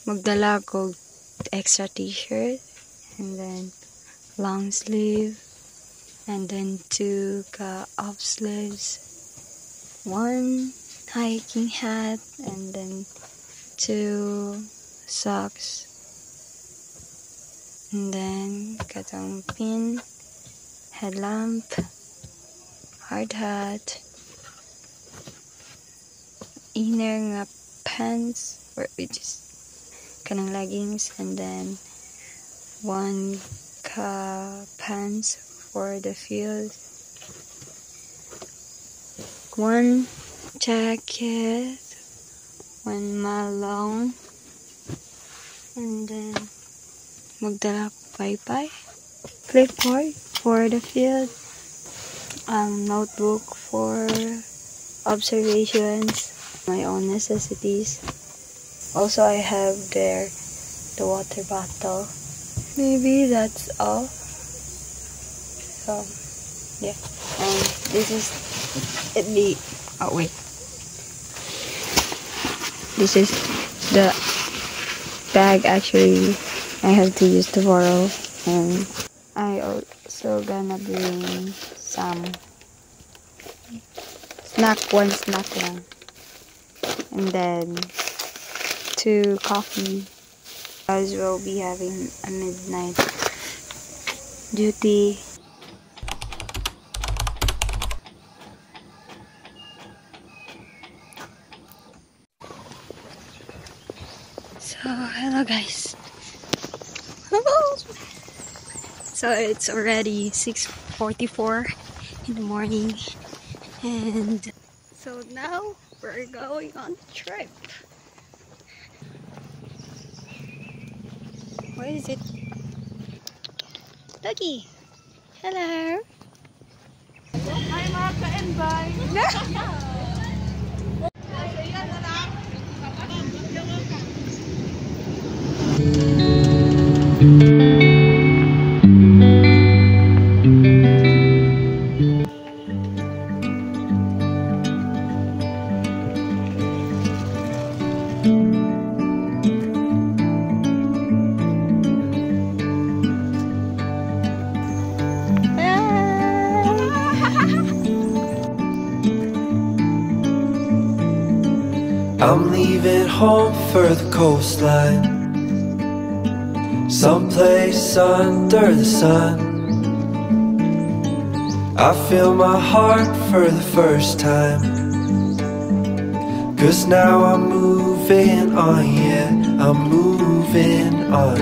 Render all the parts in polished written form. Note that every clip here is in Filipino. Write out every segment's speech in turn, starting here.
Magdala ko extra t-shirt and then long sleeve and then 2 off sleeves, 1 hiking hat and then 2 socks and then katong pin, headlamp, hard hat, inner nga pants or which is kanang leggings and then 1 pants for the field, 1 jacket, 1 malong, and then magdala ko paypay, clipboard for the field, notebook for observations, my own necessities. Also, I have there the water bottle. Maybe that's all. So, yeah. And this is the. Oh wait. This is the bag. Actually, I have to use tomorrow, and I also gonna bring some snack. 1 snack lang, and then 2 coffee. Guys will be having a midnight duty. So hello guys. So it's already 6:44 in the morning, and so now we're going on a trip. Where is it? Doggy! Hello! Hi mga ka-envy! I'm leaving home for the coastline, someplace under the sun. I feel my heart for the first time, 'cause now I'm moving on, yeah, I'm moving on.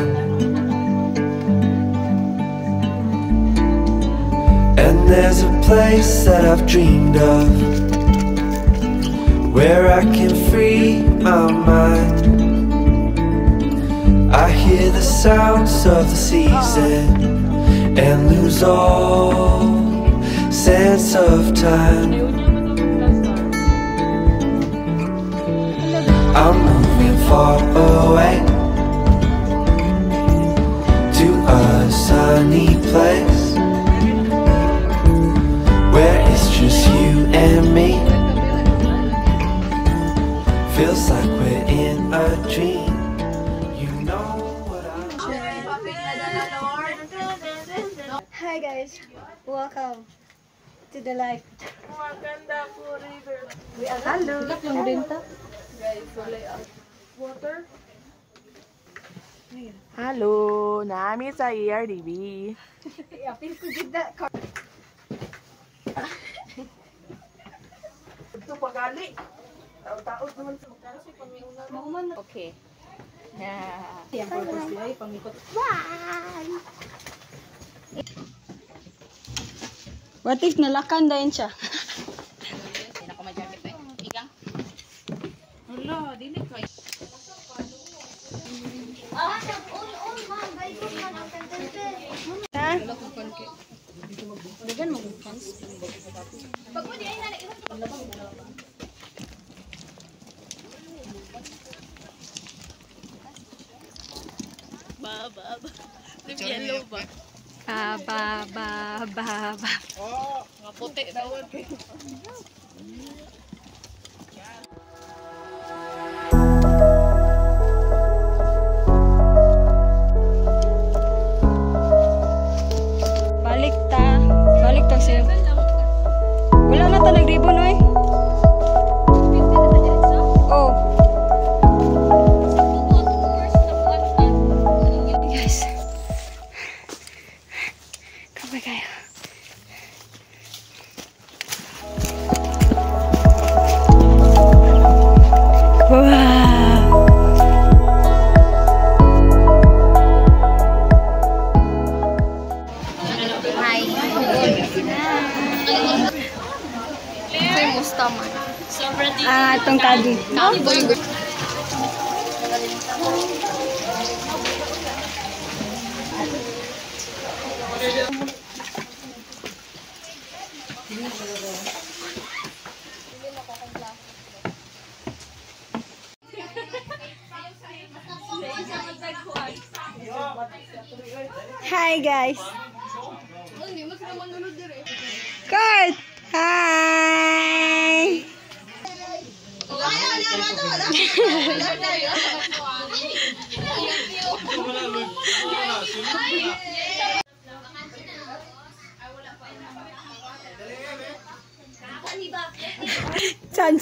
And there's a place that I've dreamed of, where I can free my mind. I hear the sounds of the season and lose all sense of time. I'm moving far away to a sunny place where it's just you and me. Feels like we're in a dream. You know what I mean. Hi guys, welcome to the life. Maganda po river. Hello. Guys, wala water. Halo, nami sa ERDB. Apil ko gid na. Ito pagali. Tao-tao naman sa magkano si panguna. Okay. Yeah. Yang purpose ay pangikot. What if nalakan din siya? Hindi na ko ma-jacket eh. Igang. Hala, dili kay. Ha? Yellow ba? Ba. Nga puti daw. Balik ta siya. Wala na ta nag-ribbon oy. Oh. Guys. Kapag kayo. Wow. Itong kagi. Hi guys. Kurt. Hi. Chan.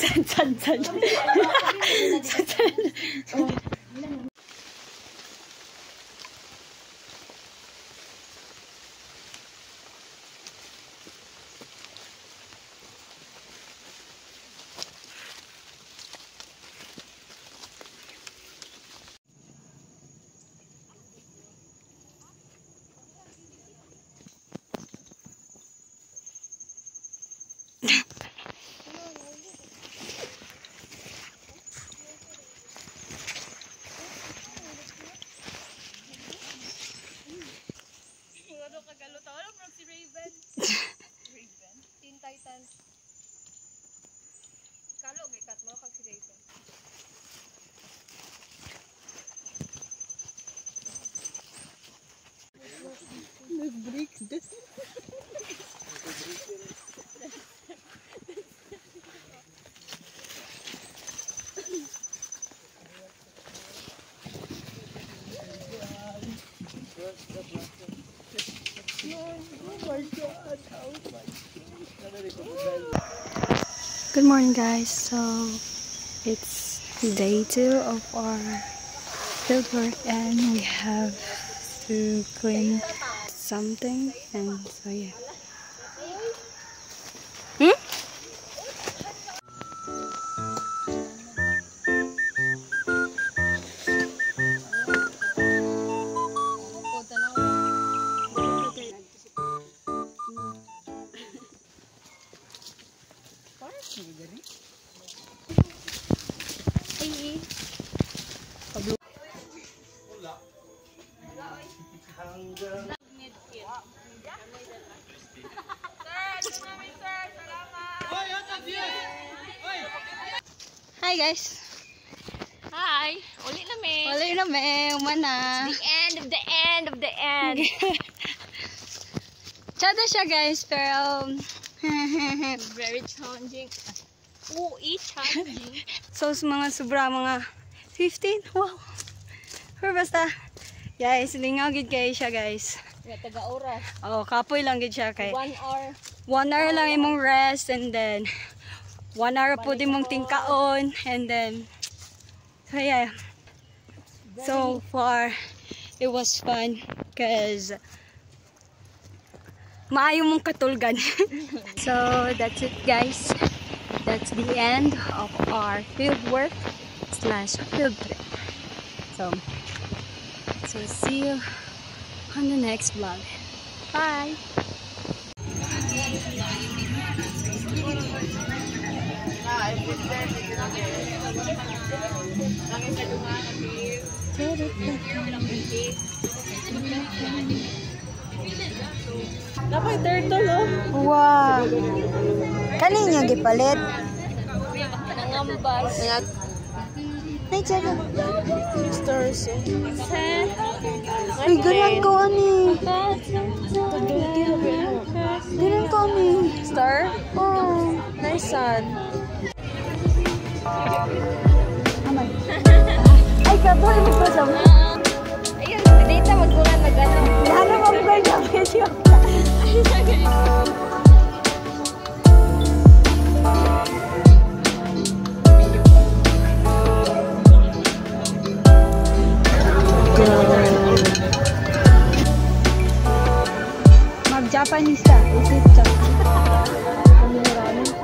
Good morning guys, so it's day 2 of our field work and we have to clean something and so yeah. Hi guys. Hi! Uli na me. Wala na may umana. The end of the end. Chada siya guys pero Very challenging. Challenging. so mga 15. Wow. Pero basta guys, lingagid kayo siya guys. Taga oras. Oh, kapoy lang gid siya kay 1 hour. 1 hour lang imong rest and then 1 hour po din mong tingkaon and then so yeah. So far it was fun because maayo mong katulgan. So that's it guys. That's the end of our field work / field trip. So see you on the next vlog. Bye. Napay turtle, oh. Wow. Kanina gipalit. Nangambas. Nay, tsaka. Stars, eh. Uy, ganyan ko, ani. Ganyan ko, ani. Star? Oh. Nice sun. Ay, kapoy mo pa sa mga. Ayun, dito magkuhan mag-ano. Lalo mo ba yung video? Mag-Japanese ka. Isip ka. Ang marami.